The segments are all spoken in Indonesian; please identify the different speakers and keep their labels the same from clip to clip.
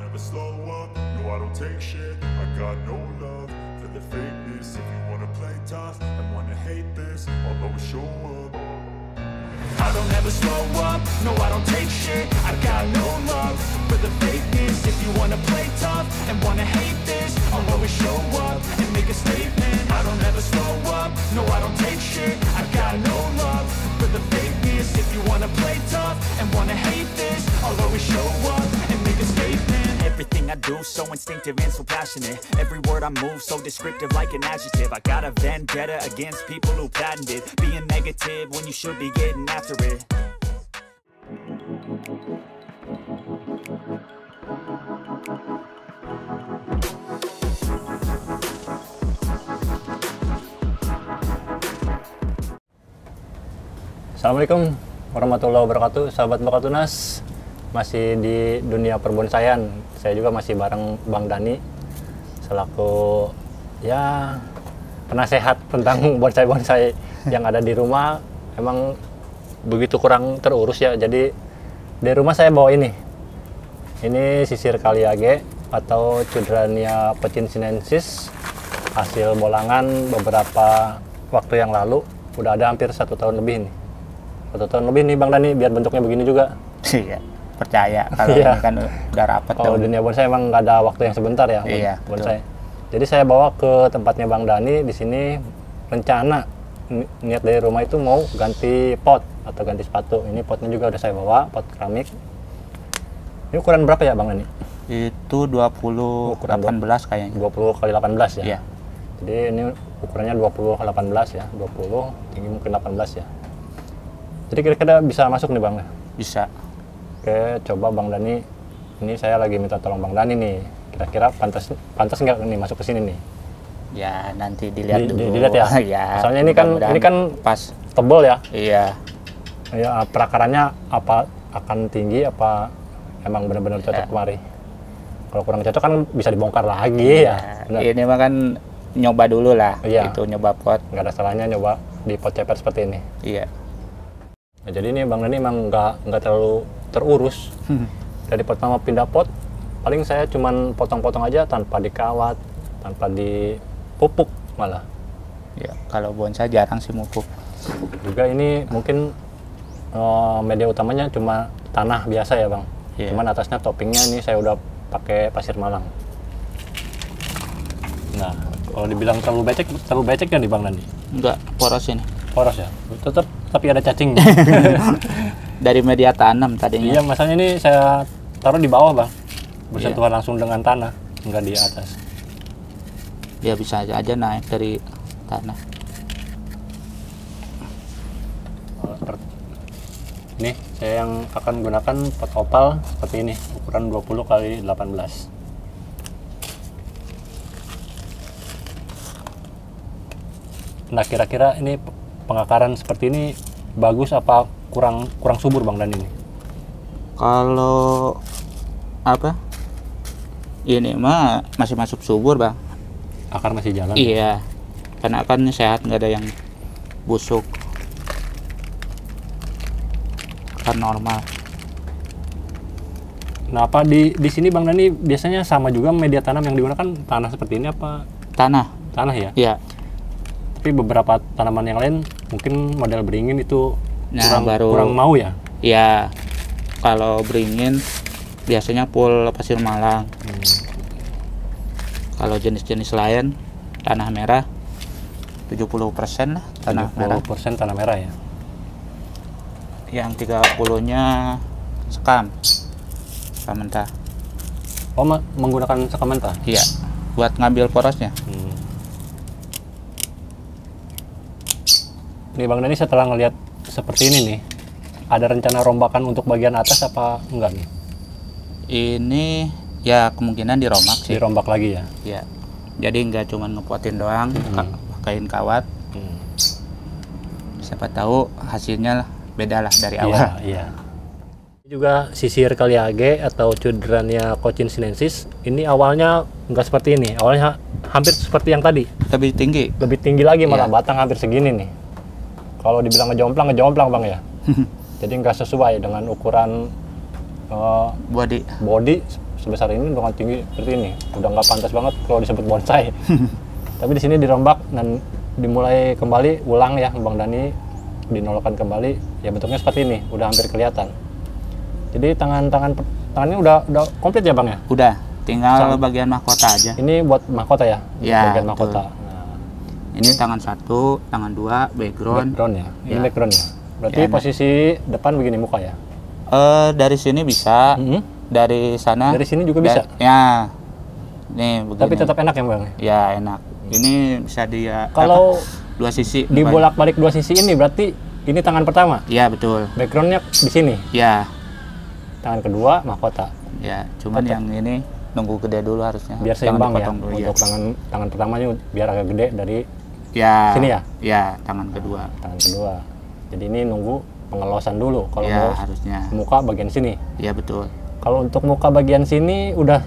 Speaker 1: never slow up, no I don't take shit. I got no love for the fakeness. If you wanna play tough and wanna hate this, I'll always show up. I don't ever slow up, no I don't take shit. I got no love for the fakeness. If you wanna play tough and wanna hate this, I'll always show up and make a statement. I don't ever slow up, no I don't take shit. I got no love for the fakeness. If you wanna play tough and wanna hate this, I'll always show up and make a statement.
Speaker 2: Everything I do so instinctive and so passionate. Every word I move so descriptive like an adjective. I got a vendetta against people who patented being negative when you should be getting after it.
Speaker 3: Assalamualaikum warahmatullahi wabarakatuh, sahabat Bakatunas. Masih di dunia perbonsaian. Saya juga masih bareng Bang Dani selaku ya penasehat tentang bonsai-bonsai yang ada di rumah. Emang begitu kurang terurus ya. Jadi di rumah saya bawa ini sisir kaliage atau Chudrania cochinsinensis, hasil bolangan beberapa waktu yang lalu. Udah ada hampir 1 tahun lebih nih. 1 tahun lebih nih Bang Dani, biar bentuknya begini juga.
Speaker 4: Iya, percaya kalau
Speaker 3: Iya.
Speaker 4: ini kan udah rapet.
Speaker 3: Kalau dunia bonsai emang nggak ada waktu yang sebentar ya.
Speaker 4: Iya,
Speaker 3: bonsai. Jadi saya bawa ke tempatnya Bang Dani. Di sini rencana niat dari rumah itu mau ganti pot atau ganti sepatu. Ini potnya juga udah saya bawa, pot keramik. Ini ukuran berapa ya Bang Dani?
Speaker 4: Itu 20-18 kayaknya.
Speaker 3: 20 kali 18 ya?
Speaker 4: Iya.
Speaker 3: Jadi ini ukurannya 20-18 ya. 20, tinggi mungkin 18 ya. Jadi kira-kira bisa masuk nih Bang?
Speaker 4: Bisa.
Speaker 3: Oke, coba Bang Dani. Ini saya lagi minta tolong Bang Dani nih. Kira-kira pantas nggak nih masuk ke sini nih?
Speaker 4: Ya nanti dilihat dulu.
Speaker 3: Dilihat ya.
Speaker 4: Ya.
Speaker 3: Soalnya ini kan
Speaker 4: pas.
Speaker 3: tebel ya.
Speaker 4: Iya.
Speaker 3: Ya, perakarannya apa akan tinggi apa emang benar-benar cocok
Speaker 4: Ya.
Speaker 3: kemari? Kalau kurang cocok kan bisa dibongkar lagi ya. Benar.
Speaker 4: Ini mah kan nyoba dulu lah.
Speaker 3: Iya.
Speaker 4: Itu nyoba pot.
Speaker 3: Nggak ada salahnya nyoba di pot ceper seperti ini.
Speaker 4: Iya.
Speaker 3: Nah, jadi ini Bang Dani emang nggak terlalu terurus. Dari pertama pindah pot, paling saya cuman potong-potong aja tanpa dikawat, tanpa dipupuk malah.
Speaker 4: Ya, kalau bonsai jarang sih mupuk.
Speaker 3: Juga ini mungkin media utamanya cuma tanah biasa ya Bang.
Speaker 4: Iya.
Speaker 3: Cuman atasnya toppingnya ini saya udah pakai pasir malang. Nah, kalau dibilang terlalu becek kan di Bang Dani?
Speaker 4: Enggak, poros ini.
Speaker 3: Poros ya? Tapi ada cacing.
Speaker 4: Dari media tanam tadinya.
Speaker 3: Iya, masalahnya ini saya taruh di bawah Bang. Bersentuhan langsung dengan tanah, enggak di atas.
Speaker 4: Ya bisa aja naik dari tanah.
Speaker 3: Ini saya yang akan gunakan pot opal seperti ini, ukuran 20 kali 18. Nah, kira-kira ini pengakaran seperti ini bagus apa kurang subur Bang Dani ini?
Speaker 4: Kalau apa? Ini mah masih masuk subur Bang.
Speaker 3: Akar masih jalan?
Speaker 4: Iya, karena akarnya sehat, nggak ada yang busuk. Akar normal.
Speaker 3: Nah, apa di sini Bang Dani biasanya sama juga media tanam yang digunakan tanah seperti ini apa?
Speaker 4: Tanah.
Speaker 3: Tanah ya?
Speaker 4: Iya.
Speaker 3: Tapi beberapa tanaman yang lain mungkin model beringin itu
Speaker 4: Nah,
Speaker 3: kurang mau ya?
Speaker 4: Iya. Kalau beringin biasanya full pasir malang. Kalau jenis-jenis lain tanah merah 70% lah tanah merah.
Speaker 3: 70% tanah merah ya?
Speaker 4: Yang 30-nya sekam mentah.
Speaker 3: Oh, menggunakan sekam mentah?
Speaker 4: Iya, buat ngambil porosnya.
Speaker 3: Nih Bang Dani, setelah ngelihat seperti ini nih, ada rencana rombakan untuk bagian atas apa enggak nih?
Speaker 4: Ini ya kemungkinan dirombak sih.
Speaker 3: Dirombak lagi ya?
Speaker 4: Iya. Jadi nggak cuma ngepotin doang, pakaiin kawat. Siapa tahu hasilnya beda lah dari awal.
Speaker 3: Iya. Juga sisir kaliage atau Chudrania cochinsinensis, ini awalnya nggak seperti ini. Awalnya hampir seperti yang tadi.
Speaker 4: Lebih tinggi.
Speaker 3: Lebih tinggi lagi malah,
Speaker 4: Iya.
Speaker 3: batang hampir segini nih. Kalau dibilang ngejomplang Bang ya. Jadi nggak sesuai dengan ukuran
Speaker 4: Body.
Speaker 3: body sebesar ini dengan tinggi seperti ini. Udah nggak pantas banget kalau disebut bonsai. Tapi di sini dirombak dan dimulai kembali ulang ya Bang Dani, dinolkan kembali ya bentuknya seperti ini, udah hampir kelihatan. Jadi tangannya udah komplit ya Bang ya?
Speaker 4: Udah, tinggal bagian mahkota aja.
Speaker 3: Ini buat mahkota ya?
Speaker 4: Ya,
Speaker 3: bagian
Speaker 4: betul.
Speaker 3: mahkota. Nah,
Speaker 4: Ini tangan 1, tangan 2, background.
Speaker 3: background ya. Ini
Speaker 4: Ya.
Speaker 3: background ya. Berarti
Speaker 4: Ya, nah.
Speaker 3: posisi depan begini muka ya?
Speaker 4: Dari sini bisa,
Speaker 3: Mhm.
Speaker 4: dari sana.
Speaker 3: Dari sini juga bisa?
Speaker 4: Ya, nih begini.
Speaker 3: Tapi tetap enak ya Bang?
Speaker 4: Ya enak. Ini bisa
Speaker 3: Kalau
Speaker 4: dua sisi.
Speaker 3: dibolak-balik dua sisi ini berarti ini tangan pertama?
Speaker 4: Ya betul.
Speaker 3: Backgroundnya di sini?
Speaker 4: Ya,
Speaker 3: Tangan kedua mahkota?
Speaker 4: ya. Cuman
Speaker 3: Tetap.
Speaker 4: yang ini nunggu gede dulu harusnya.
Speaker 3: Biar
Speaker 4: Jangan
Speaker 3: seimbang ya?
Speaker 4: dipotong dulu,
Speaker 3: Untuk tangan pertamanya biar agak gede dari
Speaker 4: ya.
Speaker 3: sini ya?
Speaker 4: Ya, tangan kedua.
Speaker 3: tangan kedua. Jadi ini nunggu pengelosan dulu. Kalau
Speaker 4: Ya
Speaker 3: mau
Speaker 4: harusnya.
Speaker 3: muka bagian sini.
Speaker 4: Ya betul.
Speaker 3: Kalau untuk muka bagian sini udah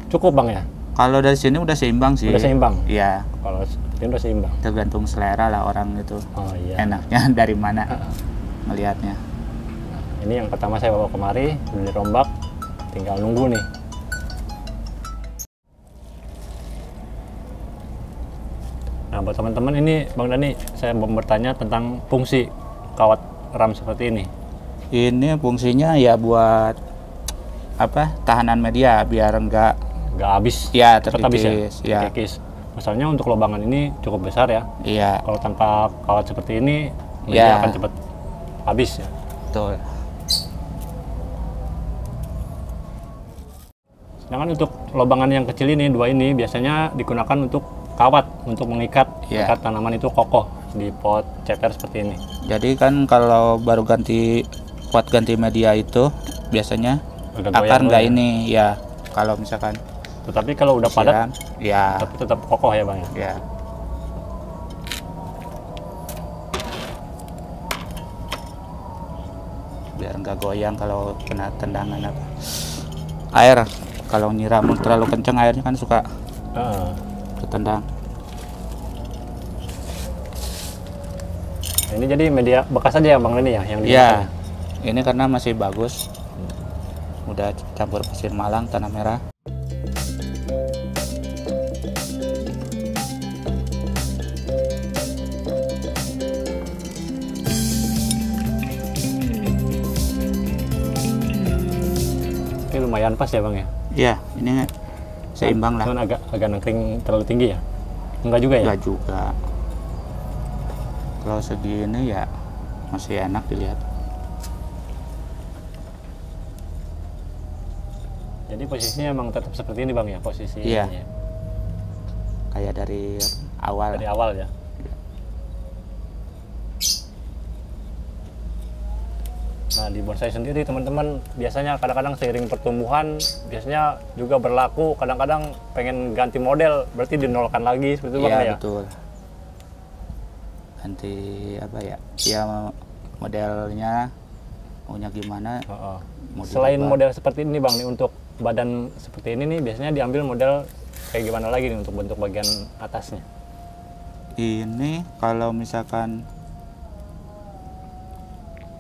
Speaker 3: cukup Bang ya?
Speaker 4: Kalau dari sini udah seimbang sih.
Speaker 3: Udah seimbang?
Speaker 4: Iya.
Speaker 3: Kalau seperti ini udah seimbang.
Speaker 4: Tergantung selera lah orang itu.
Speaker 3: Oh iya.
Speaker 4: Enaknya dari mana melihatnya.
Speaker 3: Ini yang pertama saya bawa kemari, udah dirombak, tinggal nunggu nih. Nah buat teman-teman ini Bang Dani, saya mau bertanya tentang fungsi kawat RAM seperti ini.
Speaker 4: Ini fungsinya ya buat apa? Tahanan media biar enggak
Speaker 3: Nggak habis?
Speaker 4: ya
Speaker 3: Cepat habis
Speaker 4: terkikis. Ya.
Speaker 3: Terkikis. Masalahnya untuk lubangan ini cukup besar ya.
Speaker 4: Iya,
Speaker 3: Kalau tanpa kawat seperti ini, media
Speaker 4: Ya.
Speaker 3: akan cepat habis ya.
Speaker 4: betul.
Speaker 3: Sedangkan untuk lubangan yang kecil ini, dua ini biasanya digunakan untuk kawat, untuk mengikat
Speaker 4: Ya.
Speaker 3: ikat tanaman itu kokoh di pot ceper seperti ini.
Speaker 4: Jadi kan kalau baru buat ganti media itu biasanya
Speaker 3: Agak goyang
Speaker 4: akar
Speaker 3: dulu
Speaker 4: nggak
Speaker 3: ya.
Speaker 4: ini ya. Kalau misalkan
Speaker 3: Tetapi kalau udah padat,
Speaker 4: siram, ya,
Speaker 3: tapi tetap kokoh ya Bang ya.
Speaker 4: ya. Biar nggak goyang kalau kena tendangan apa. Air kalau nyiram terlalu kencang airnya kan suka
Speaker 3: Heeh.
Speaker 4: ketendang.
Speaker 3: Ini jadi media bekas aja ya Bang Dani ya yang
Speaker 4: Iya.
Speaker 3: digunakan?
Speaker 4: Ini karena masih bagus. Udah campur pasir malang, tanah merah.
Speaker 3: Ini lumayan pas ya Bang ya.
Speaker 4: Iya, ini seimbang lah.
Speaker 3: Cuman agak nangkring terlalu tinggi ya. Enggak juga ya?
Speaker 4: Enggak juga. Kalau segini ya masih enak dilihat.
Speaker 3: Jadi posisinya emang tetap seperti ini Bang ya, posisi
Speaker 4: Iya.
Speaker 3: ini ya.
Speaker 4: Kayak dari awal.
Speaker 3: Dari awal ya. Nah di bonsai sendiri teman-teman biasanya kadang-kadang seiring pertumbuhan biasanya juga berlaku kadang-kadang pengen ganti model berarti dinolkan lagi seperti itu Bang
Speaker 4: Iya,
Speaker 3: ya.
Speaker 4: betul. Ganti apa ya? Ya modelnya maunya gimana?
Speaker 3: Heeh.
Speaker 4: Mau
Speaker 3: Selain
Speaker 4: dirubah.
Speaker 3: model seperti ini Bang nih untuk badan seperti ini nih biasanya diambil model kayak gimana lagi nih untuk bentuk bagian atasnya?
Speaker 4: Ini kalau misalkan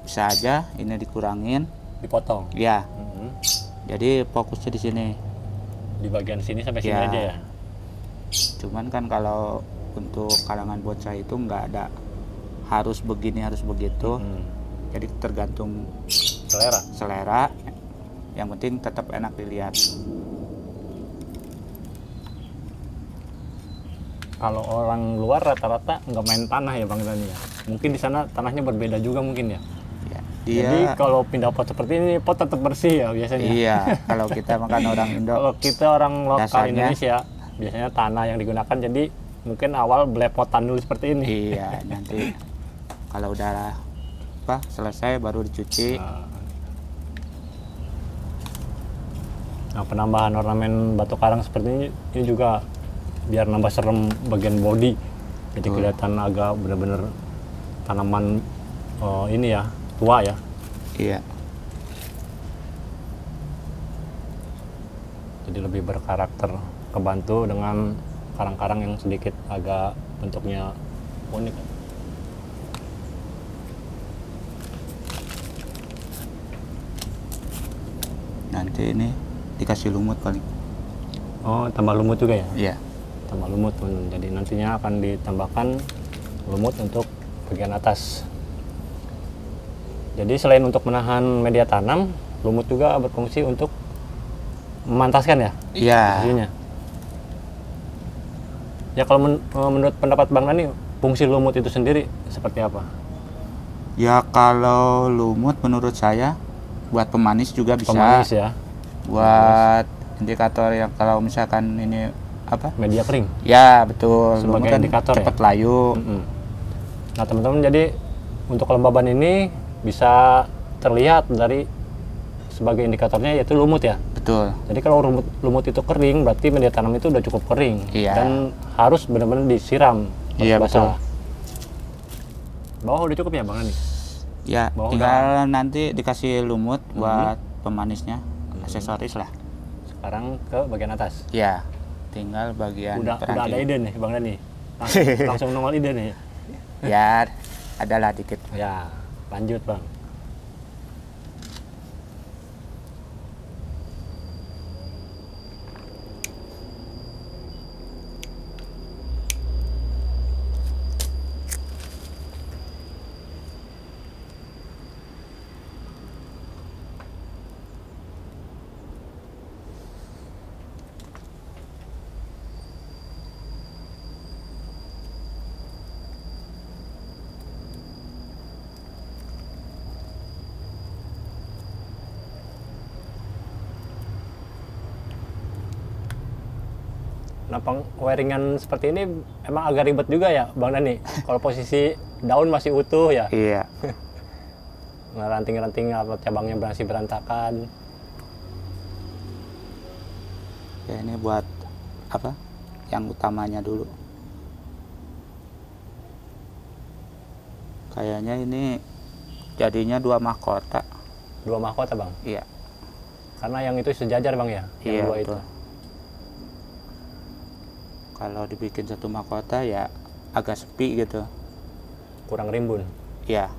Speaker 4: bisa aja ini dikurangin.
Speaker 3: Dipotong.
Speaker 4: Ya,
Speaker 3: Mhm.
Speaker 4: jadi fokusnya di sini.
Speaker 3: Di bagian sini sampai sini
Speaker 4: Ya.
Speaker 3: aja ya.
Speaker 4: Cuman kan kalau untuk kalangan bonsai itu nggak ada harus begini harus begitu.
Speaker 3: Hmm.
Speaker 4: Jadi tergantung
Speaker 3: Selera.
Speaker 4: selera. Yang penting tetap enak dilihat.
Speaker 3: Kalau orang luar rata-rata nggak main tanah ya Bang Dani ya. Mungkin di sana tanahnya berbeda juga mungkin ya.
Speaker 4: Ya,
Speaker 3: Jadi
Speaker 4: dia
Speaker 3: kalau pindah pot seperti ini pot tetap bersih ya biasanya.
Speaker 4: iya kalau kita makan orang Indo
Speaker 3: Kalau kita orang lokal
Speaker 4: Dasarnya-
Speaker 3: Indonesia biasanya tanah yang digunakan jadi mungkin awal belepotan dulu seperti ini.
Speaker 4: iya nanti kalau udah apa selesai baru dicuci.
Speaker 3: Nah penambahan ornamen batu karang seperti ini juga biar nambah serem bagian body. Jadi
Speaker 4: Betul.
Speaker 3: kelihatan agak benar-benar tanaman ini ya tua ya.
Speaker 4: Iya.
Speaker 3: Jadi lebih berkarakter, kebantu dengan karang-karang yang sedikit agak bentuknya unik.
Speaker 4: Nanti ini dikasih lumut paling.
Speaker 3: Oh, tambah lumut juga ya?
Speaker 4: Iya.
Speaker 3: Tambah lumut, teman-teman. Jadi nantinya akan ditambahkan lumut untuk bagian atas. Jadi selain untuk menahan media tanam, lumut juga berfungsi untuk memantaskan ya?
Speaker 4: Iya.
Speaker 3: Fungsinya. Ya kalau menurut pendapat Bang Dani, fungsi lumut itu sendiri seperti apa?
Speaker 4: Ya kalau lumut menurut saya buat pemanis juga bisa.
Speaker 3: Pemanis ya?
Speaker 4: Buat indikator yang kalau misalkan ini apa?
Speaker 3: Media kering?
Speaker 4: Ya betul.
Speaker 3: Sebagai
Speaker 4: Lumut kan
Speaker 3: indikator
Speaker 4: cepat
Speaker 3: ya?
Speaker 4: layu.
Speaker 3: Nah teman-teman, jadi untuk kelembaban ini bisa terlihat dari sebagai indikatornya yaitu lumut ya.
Speaker 4: Betul.
Speaker 3: Jadi kalau lumut itu kering, berarti media tanam itu udah cukup kering.
Speaker 4: Iya.
Speaker 3: Dan harus benar-benar disiram.
Speaker 4: Iya,
Speaker 3: basah. Bawah udah cukup ya Bang Dani?
Speaker 4: Ya
Speaker 3: Bawah
Speaker 4: tinggal nanti dikasih lumut buat pemanisnya, aksesoris lah.
Speaker 3: Sekarang ke bagian atas.
Speaker 4: Ya tinggal bagian
Speaker 3: Udah ada
Speaker 4: peranting.
Speaker 3: ide nih Bang Dani. Langsung nongol ide nih.
Speaker 4: Ya adalah dikit.
Speaker 3: Ya, lanjut Bang. Nah, wiringan seperti ini emang agak ribet juga ya, Bang Dani. Kalau posisi daun masih utuh ya,
Speaker 4: Iya.
Speaker 3: nah, ranting-ranting atau cabangnya masih berantakan.
Speaker 4: Ya ini buat apa? Yang utamanya dulu. Kayaknya ini jadinya 2 mahkota.
Speaker 3: 2 mahkota Bang,
Speaker 4: Iya.
Speaker 3: karena yang itu sejajar Bang ya, yang
Speaker 4: Iya,
Speaker 3: 2 itu.
Speaker 4: betul. Kalau dibikin 1 mahkota ya agak sepi gitu.
Speaker 3: Kurang rimbun.
Speaker 4: Iya.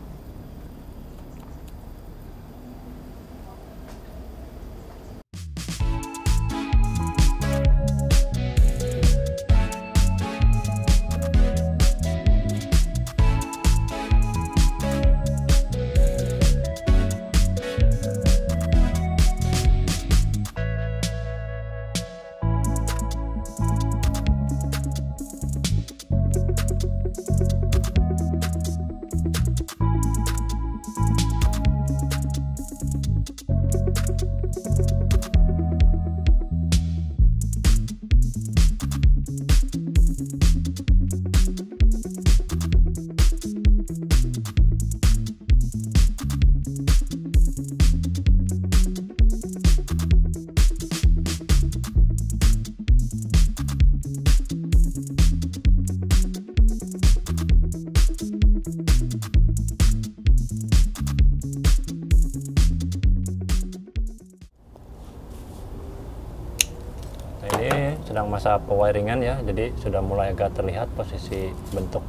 Speaker 3: Nah, ini sedang masa pewiringan ya, jadi sudah mulai agak terlihat posisi bentuk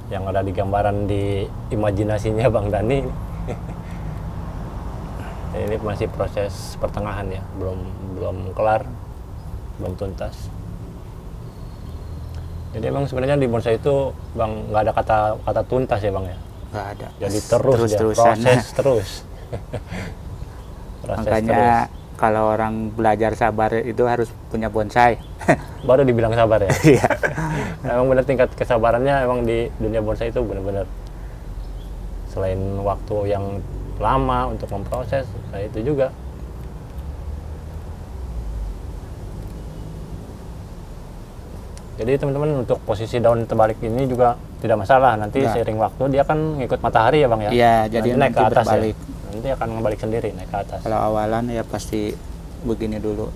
Speaker 3: yang ada di gambaran di imajinasinya Bang Dani. Ini masih proses pertengahan ya, belum kelar, belum tuntas. Jadi emang sebenarnya di bonsai itu Bang nggak ada kata tuntas ya Bang ya.
Speaker 4: Nggak ada.
Speaker 3: Jadi terus ya,
Speaker 4: Terus-terusan.
Speaker 3: proses terus. Proses
Speaker 4: Makanya
Speaker 3: terus.
Speaker 4: kalau orang belajar sabar itu harus punya bonsai.
Speaker 3: Baru dibilang sabar ya.
Speaker 4: Iya.
Speaker 3: Emang benar tingkat kesabarannya emang di dunia bonsai itu benar-benar selain waktu yang lama untuk memproses, nah itu juga. Jadi teman-teman untuk posisi daun terbalik ini juga tidak masalah, nanti
Speaker 4: Enggak.
Speaker 3: seiring waktu dia kan ngikut matahari ya Bang ya.
Speaker 4: Iya, jadi
Speaker 3: naik ke
Speaker 4: nanti
Speaker 3: atas
Speaker 4: berbalik.
Speaker 3: ya. Nanti akan kembali sendiri naik ke atas.
Speaker 4: Kalau awalan ya pasti begini dulu.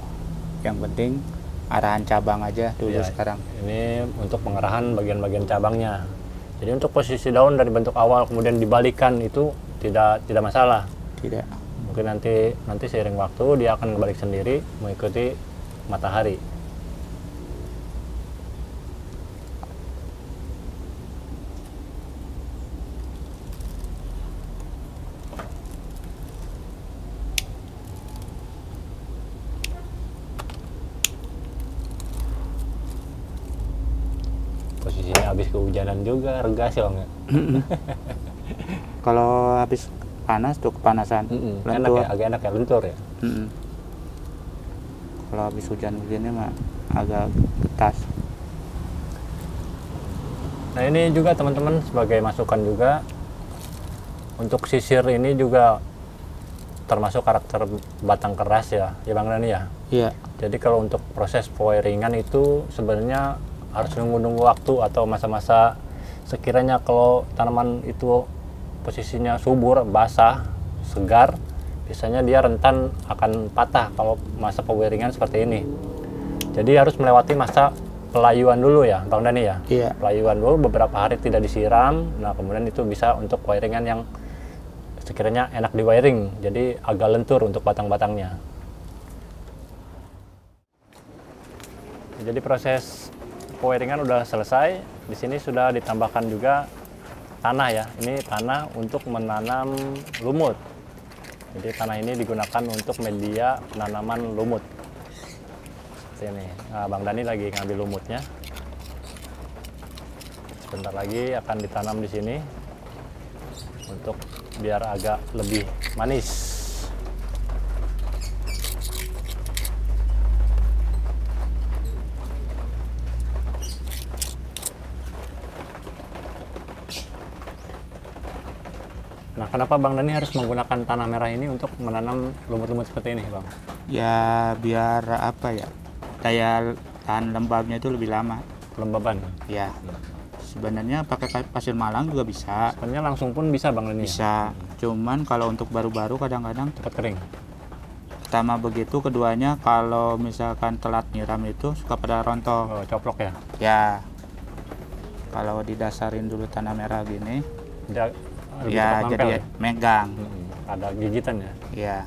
Speaker 4: Yang penting arahan cabang aja dulu
Speaker 3: Ya,
Speaker 4: sekarang.
Speaker 3: Ini untuk pengarahan bagian-bagian cabangnya. Jadi untuk posisi daun dari bentuk awal kemudian dibalikan itu tidak masalah.
Speaker 4: Tidak.
Speaker 3: Mungkin nanti seiring waktu dia akan kembali sendiri mengikuti matahari. posisi habis kehujanan juga rega sih Bang ya.
Speaker 4: Kalau habis panas tuh kepanasan,
Speaker 3: Enak ya, agak enak ya, lentur ya.
Speaker 4: Kalau habis hujan begini mah agak getas.
Speaker 3: Nah ini juga teman-teman sebagai masukan juga, untuk sisir ini juga termasuk karakter batang keras ya Bang Dani ya.
Speaker 4: Iya.
Speaker 3: Jadi kalau untuk proses wiringan itu sebenarnya harus nunggu waktu atau masa-masa sekiranya kalau tanaman itu posisinya subur, basah, segar, biasanya dia rentan akan patah kalau masa pewiringan seperti ini. Jadi harus melewati masa pelayuan dulu ya Bang Dani ya.
Speaker 4: Iya.
Speaker 3: Pelayuan dulu beberapa hari tidak disiram. Nah kemudian itu bisa untuk wiringan yang sekiranya enak di wiring, jadi agak lentur untuk batang-batangnya. Jadi proses wiringan udah selesai. Di sini sudah ditambahkan juga tanah ya. Ini tanah untuk menanam lumut. Jadi tanah ini digunakan untuk media penanaman lumut. Ini. Nah, Bang Dani lagi ngambil lumutnya. Sebentar lagi akan ditanam di sini untuk biar agak lebih manis. Nah, kenapa Bang Dani harus menggunakan tanah merah ini untuk menanam lumut-lumut seperti ini, Bang?
Speaker 4: Ya biar apa ya, daya tahan lembabnya itu lebih lama.
Speaker 3: Kelembaban?
Speaker 4: Ya. Sebenarnya pakai pasir malang juga bisa.
Speaker 3: Sebenarnya langsung pun bisa Bang Dani?
Speaker 4: Bisa. Cuman kalau untuk baru-baru kadang-kadang
Speaker 3: cepat kering.
Speaker 4: Pertama begitu, keduanya kalau misalkan telat nyiram itu suka pada rontok.
Speaker 3: Oh, coplok ya?
Speaker 4: Ya. Kalau didasarin dulu tanah merah gini,
Speaker 3: dia
Speaker 4: ya jadi megang.
Speaker 3: Ada gigitan ya?
Speaker 4: Iya.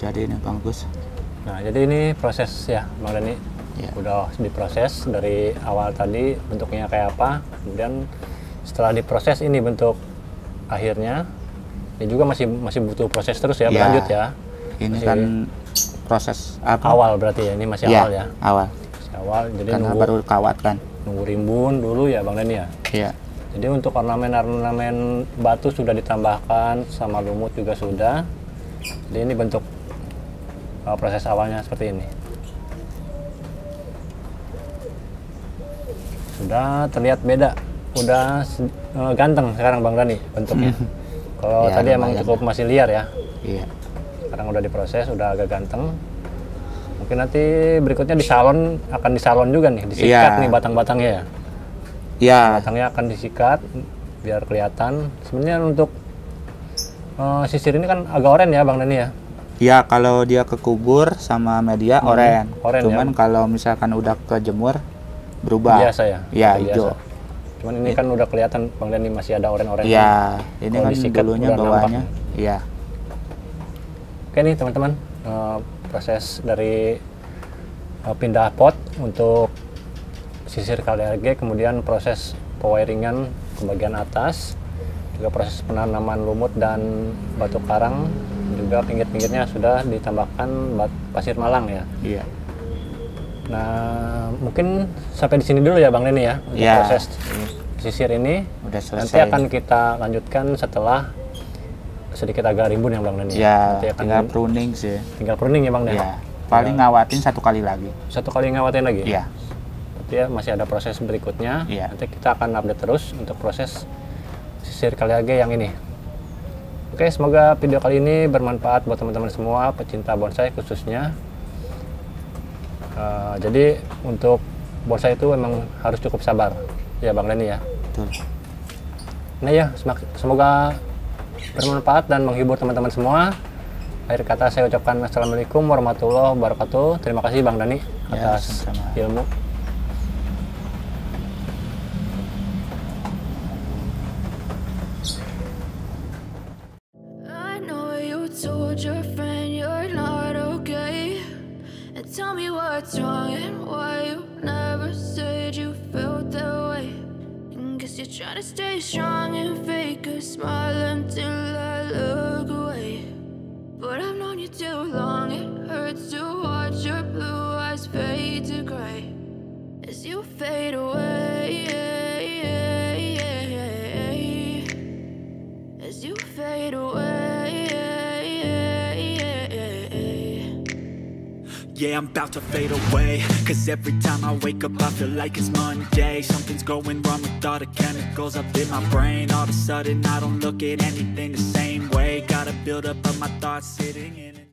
Speaker 4: Jadi ini bagus.
Speaker 3: Nah, jadi ini proses ya Bang Dani.
Speaker 4: Ya.
Speaker 3: Udah diproses dari awal tadi bentuknya kayak apa, kemudian setelah diproses ini bentuk akhirnya. Ini juga masih butuh proses terus ya, berlanjut ya.
Speaker 4: Ini
Speaker 3: masih
Speaker 4: kan proses apa?
Speaker 3: Awal berarti ya, ini masih awal ya.
Speaker 4: Awal.
Speaker 3: Masih awal, jadi
Speaker 4: Karena
Speaker 3: nunggu,
Speaker 4: baru kawat kan.
Speaker 3: nunggu rimbun dulu ya Bang Dani ya.
Speaker 4: Iya.
Speaker 3: Jadi untuk ornamen-ornamen batu sudah ditambahkan, sama lumut juga sudah. Jadi ini bentuk proses awalnya seperti ini. Sudah terlihat beda, udah ganteng sekarang Bang Dani bentuknya. Kalau
Speaker 4: Ya,
Speaker 3: tadi emang cukup masih liar ya.
Speaker 4: Iya.
Speaker 3: Sekarang udah diproses, udah agak ganteng. Mungkin nanti berikutnya di salon, akan disalon juga nih, disikat nih batang-batangnya ya.
Speaker 4: Iya.
Speaker 3: Batangnya akan disikat biar kelihatan. Sebenarnya untuk sisir ini kan agak oren ya Bang Dani ya.
Speaker 4: Ya kalau dia kekubur sama media oren. Cuman
Speaker 3: ya.
Speaker 4: kalau misalkan udah kejemur berubah.
Speaker 3: Biasa ya.
Speaker 4: Ya
Speaker 3: biasa.
Speaker 4: hijau.
Speaker 3: Cuman ini kan udah kelihatan Bang Dani masih ada oren-oren.
Speaker 4: Iya. Ini
Speaker 3: Kalau
Speaker 4: kan
Speaker 3: disikat
Speaker 4: dulunya
Speaker 3: udah
Speaker 4: bawahnya.
Speaker 3: nampak.
Speaker 4: Iya.
Speaker 3: Oke nih teman-teman, proses dari pindah pot untuk sisir KLRG, kemudian proses pewiringan ke bagian atas, juga proses penanaman lumut dan batu karang, juga pinggir-pinggirnya sudah ditambahkan pasir malang ya.
Speaker 4: Iya.
Speaker 3: Nah, mungkin sampai di sini dulu ya Bang Denny ya untuk
Speaker 4: Ya.
Speaker 3: proses sisir ini.
Speaker 4: Udah selesai.
Speaker 3: Nanti akan kita lanjutkan setelah sedikit agak rimbun ya Bang Denny.
Speaker 4: Ya,
Speaker 3: Nanti akan
Speaker 4: tinggal pruning sih.
Speaker 3: tinggal pruning ya Bang Denny.
Speaker 4: Ya, paling ngawatin 1 kali lagi.
Speaker 3: Satu kali ngawatin lagi.
Speaker 4: Iya.
Speaker 3: Berarti ya masih ada proses berikutnya.
Speaker 4: Iya.
Speaker 3: Nanti kita akan update terus untuk proses sisir KLRG yang ini. Oke, semoga video kali ini bermanfaat buat teman-teman semua pecinta bonsai khususnya. Jadi untuk bonsai itu memang harus cukup sabar ya Bang Denny ya.
Speaker 4: Betul.
Speaker 3: Nah ya, semoga bermanfaat dan menghibur teman-teman semua. Akhir kata saya ucapkan assalamualaikum warahmatullahi wabarakatuh. Terima kasih Bang Denny
Speaker 4: Ya,
Speaker 3: atas
Speaker 4: sama-sama.
Speaker 3: ilmu.
Speaker 5: I know you told your friend you're not okay, and tell me what's wrong and why you never said you felt that way. And guess you're trying to stay strong and fake a smile until I look away. But I've known you too long, it hurts to watch your blue eyes fade to gray as you fade away. As you fade away.
Speaker 2: Yeah, I'm about to fade away, cause every time I wake up I feel like it's Monday. Something's going wrong with all the chemicals up in my brain. All of a sudden I don't look at anything the same way. Got a build up of my thoughts sitting in it.